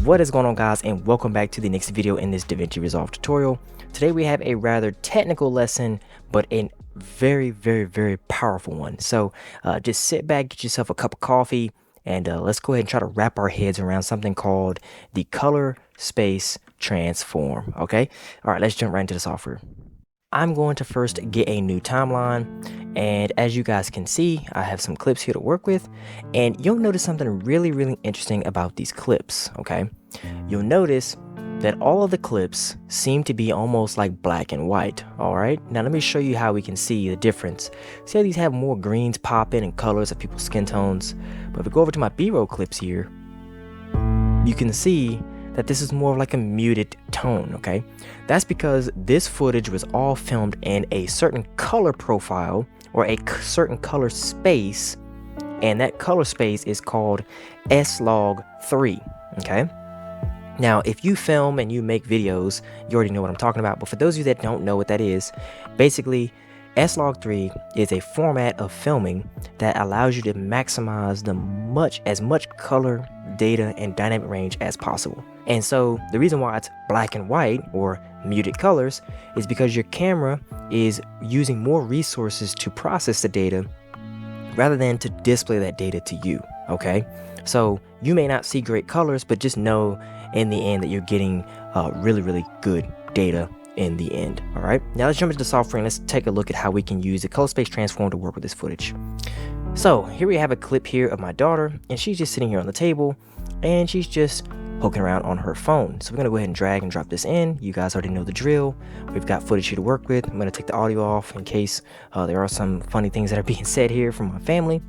What is going on, guys, and welcome back to the next video in this DaVinci Resolve tutorial. Today we have a rather technical lesson, but a very powerful one. So just sit back, get yourself a cup of coffee, and let's go ahead and try to wrap our heads around something called the color space transform. Okay, all right, let's jump right into the software. I'm going to first get a new timeline, and as you guys can see, I have some clips here to work with, and you'll notice something really interesting about these clips. Okay, you'll notice that all of the clips seem to be almost like black and white. All right, now let me show you how we can see the difference. See how these have more greens popping and colors of people's skin tones, but if we go over to my B-roll clips here, you can see that this is more like a muted tone. Okay, that's because this footage was all filmed in a certain color profile or a certain color space, and that color space is called SLOG 3. Okay, now if you film and you make videos, you already know what I'm talking about, but for those of you that don't know what that is, basically SLOG 3 is a format of filming that allows you to maximize as much color, data, and dynamic range as possible. And so the reason why it's black and white or muted colors is because your camera is using more resources to process the data rather than to display that data to you. Okay, so you may not see great colors, but just know in the end that you're getting really good data in the end. All right, now let's jump into the software and let's take a look at how we can use the color space transform to work with this footage. So here we have a clip here of my daughter, and she's just sitting here on the table and she's just poking around on her phone. So we're gonna go ahead and drag and drop this in. You guys already know the drill. We've got footage here to work with. I'm gonna take the audio off in case there are some funny things that are being said here from my family.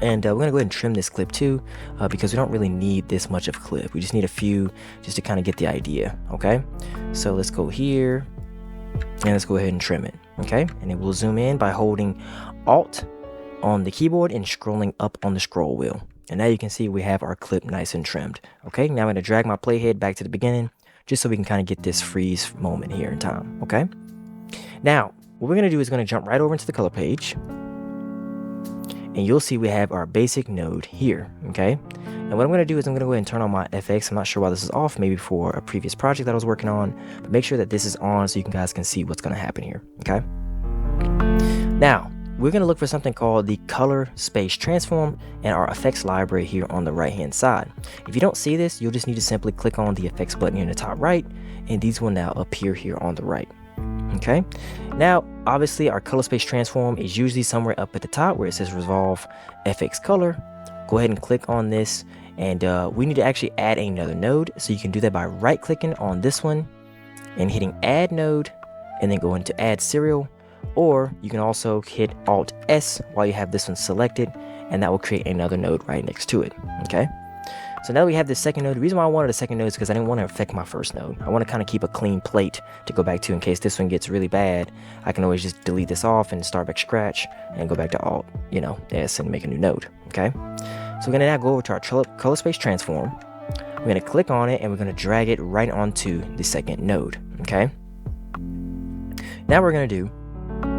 And we're gonna go ahead and trim this clip too, because we don't really need this much of a clip. We just need a few just to kind of get the idea. Okay, so let's go here and let's go ahead and trim it. Okay, and then we'll zoom in by holding Alt on the keyboard and scrolling up on the scroll wheel. And now you can see we have our clip nice and trimmed. Okay, now I'm going to drag my playhead back to the beginning just so we can kind of get this freeze moment here in time. Okay, now what we're going to do is going to jump right over into the color page, and you'll see we have our basic node here. Okay, and what I'm going to do is I'm going to go ahead and turn on my FX. I'm not sure why this is off, maybe for a previous project that I was working on, but make sure that this is on so you guys can see what's going to happen here. Okay, now we're going to look for something called the color space transform in our effects library here on the right hand side. If you don't see this, you'll just need to simply click on the effects button here in the top right, and these will now appear here on the right. Okay, now obviously our color space transform is usually somewhere up at the top where it says resolve FX color. Go ahead and click on this, and we need to actually add another node, so you can do that by right clicking on this one and hitting add node, and then go into add serial. Or you can also hit Alt S while you have this one selected, and that will create another node right next to it. Okay, so now we have the second node. The reason why I wanted a second node is because I didn't want to affect my first node. I want to kind of keep a clean plate to go back to in case this one gets really bad. I can always just delete this off and start back scratch and go back to Alt, S, and make a new node. Okay, so we're gonna now go over to our color space transform. We're gonna click on it and we're gonna drag it right onto the second node. Okay, now what we're gonna do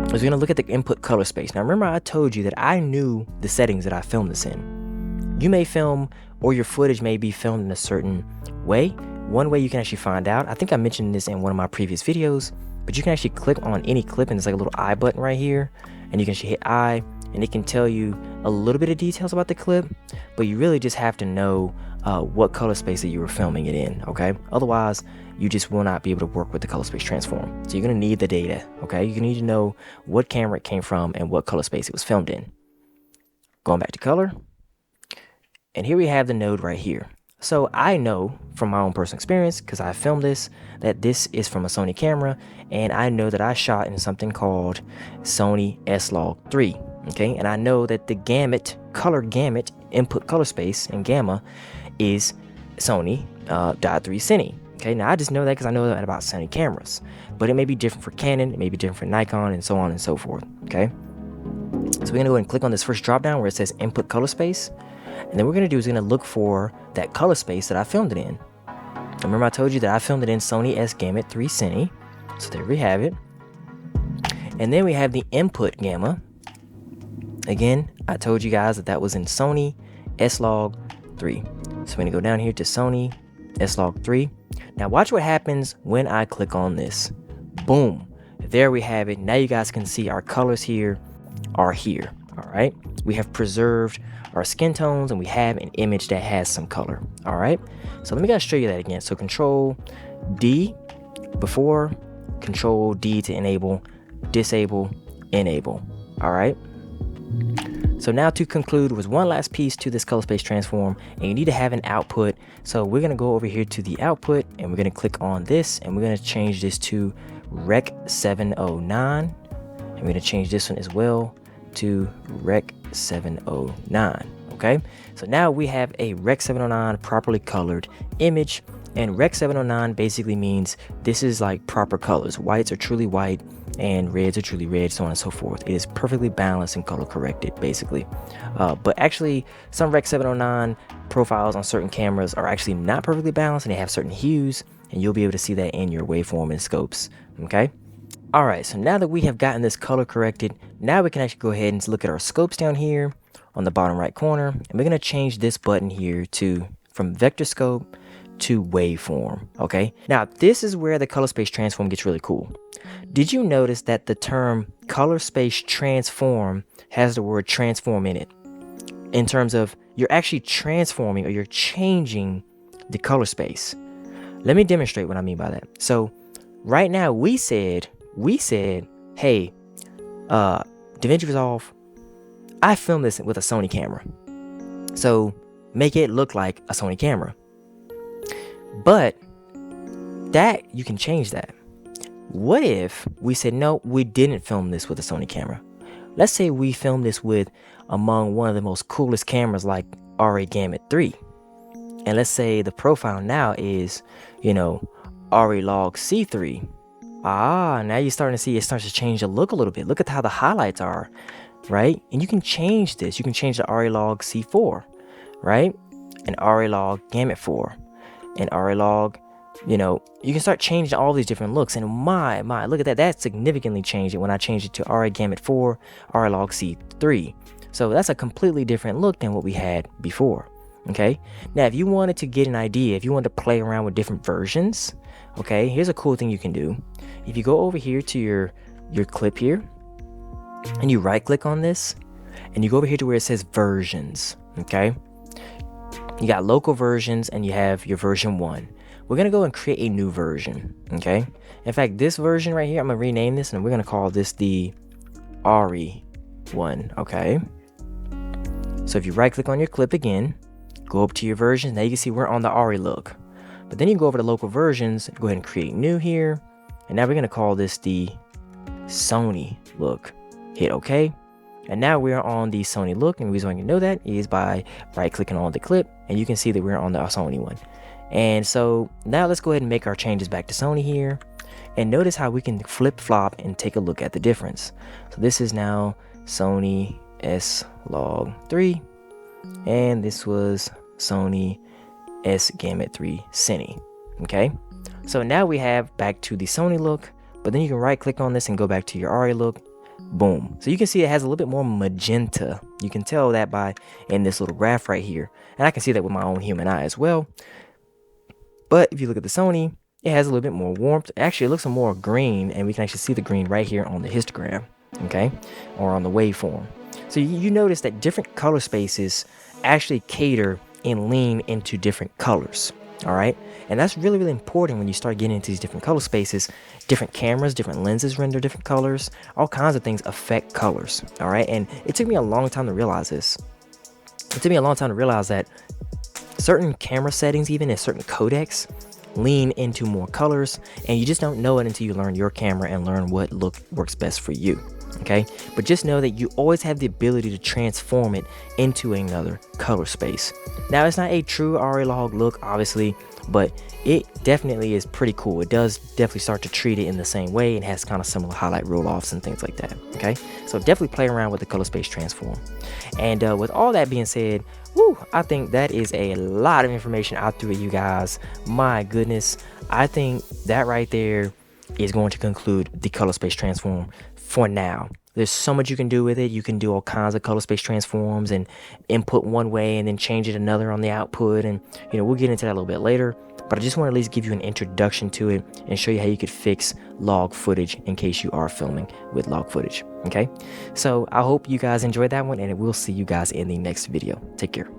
is we're going to look at the input color space. Now remember, I told you that I knew the settings that I filmed this in. You may film, or your footage may be filmed in a certain way. One way you can actually find out, I think I mentioned this in one of my previous videos, but you can actually click on any clip and there's like a little I button right here, and you can actually hit I, and it can tell you a little bit of details about the clip, but you really just have to know what color space that you were filming it in. Okay, otherwise you just will not be able to work with the color space transform. So you're going to need the data. Okay, you need to know what camera it came from and what color space it was filmed in. Going back to color, and here we have the node right here. So I know from my own personal experience, because I filmed this, that this is from a Sony camera, and I know that I shot in something called Sony SLOG 3. Okay, and I know that the color gamut input color space and gamma is Sony .3 Cine. Okay, now I just know that because I know that about Sony cameras, but it may be different for Canon, it may be different for Nikon, and so on and so forth. Okay, so we're gonna go and click on this first drop down where it says input color space, and then what we're gonna do is we're gonna look for that color space that I filmed it in. Remember I told you that I filmed it in Sony S-Gamut 3 Cine, so there we have it. And then we have the input gamma. Again, I told you guys that that was in Sony S-Log 3. So we're gonna go down here to Sony SLOG 3. Now watch what happens when I click on this. Boom. There we have it. Now you guys can see our colors here are here. All right. We have preserved our skin tones and we have an image that has some color. All right. So let me show you that again. So Control D before, Control D to enable, disable, enable. All right. So now to conclude with one last piece to this color space transform, and you need to have an output. So we're going to go over here to the output and we're going to click on this and we're going to change this to Rec 709. And we're going to change this one as well to Rec 709. Okay, so now we have a Rec 709 properly colored image, and Rec 709 basically means this is like proper colors. Whites are truly white and reds are truly red, so on and so forth. It is perfectly balanced and color corrected basically. But actually some Rec 709 profiles on certain cameras are actually not perfectly balanced and they have certain hues, and you'll be able to see that in your waveform and scopes. Okay. All right, so now that we have gotten this color corrected, now we can actually go ahead and look at our scopes down here on the bottom right corner, and we're going to change this button here to from vector scope to waveform. Okay, now this is where the color space transform gets really cool. Did you notice that the term color space transform has the word transform in it, in terms of you're actually transforming or you're changing the color space? Let me demonstrate what I mean by that. So right now we said, hey, DaVinci Resolve, I filmed this with a Sony camera, so make it look like a Sony camera. But that, you can change that. What if we said, no, we didn't film this with a Sony camera? Let's say we filmed this with among one of the most coolest cameras like RA Gamut 3. And let's say the profile now is, RA Log C3. Now you're starting to see it starts to change the look a little bit. Look at how the highlights are, right? And you can change this. You can change the RA Log C4, right? And RA Log Gamut 4. And RA Log, you can start changing all these different looks. And my, look at that. That significantly changed it when I changed it to RA Gamut 4, RA Log C3. So that's a completely different look than what we had before. Okay. Now, if you wanted to get an idea, if you wanted to play around with different versions, okay, here's a cool thing you can do. If you go over here to your clip here and you right click on this and you go over here to where it says versions. Okay. You got local versions and you have your version 1. We're going to go and create a new version. Okay. In fact, this version right here, I'm going to rename this and we're going to call this the RE one. Okay. So if you right click on your clip again, go up to your versions. Now you can see we're on the RE look. But then you can go over to local versions, go ahead and create new here. And now we're going to call this the Sony look. Hit OK. And now we're on the Sony look. And the reason why you know that is by right clicking on the clip. And you can see that we're on the Sony one. And so now let's go ahead and make our changes back to Sony here. And notice how we can flip flop and take a look at the difference. So this is now Sony SLOG 3. And this was Sony S Gamut 3 Cine. Okay, so now we have back to the Sony look, but then you can right click on this and go back to your RA look. Boom. So you can see it has a little bit more magenta. You can tell that by in this little graph right here, and I can see that with my own human eye as well. But if you look at the Sony, it has a little bit more warmth. Actually, it looks more green, and we can actually see the green right here on the histogram, okay, or on the waveform. So you notice that different color spaces actually cater and lean into different colors. All right, and that's really, really important when you start getting into these different color spaces. Different cameras, different lenses render different colors. All kinds of things affect colors. All right, and it took me a long time to realize this. It took me a long time to realize that certain camera settings, even in certain codecs, lean into more colors, and you just don't know it until you learn your camera and learn what look works best for you. Okay, but just know that you always have the ability to transform it into another color space. Now, it's not a true RA log look, obviously, but it definitely is pretty cool. It does definitely start to treat it in the same way and has kind of similar highlight roll-offs and things like that. Okay, so definitely play around with the color space transform. And with all that being said, I think that is a lot of information out through you guys. My goodness, I think that right there is going to conclude the color space transform for now. There's so much you can do with it. You can do all kinds of color space transforms and input one way and then change it another on the output, and we'll get into that a little bit later. but I just want to at least give you an introduction to it and show you how you could fix log footage in case you are filming with log footage. Okay, so I hope you guys enjoyed that one, and we'll see you guys in the next video. Take care.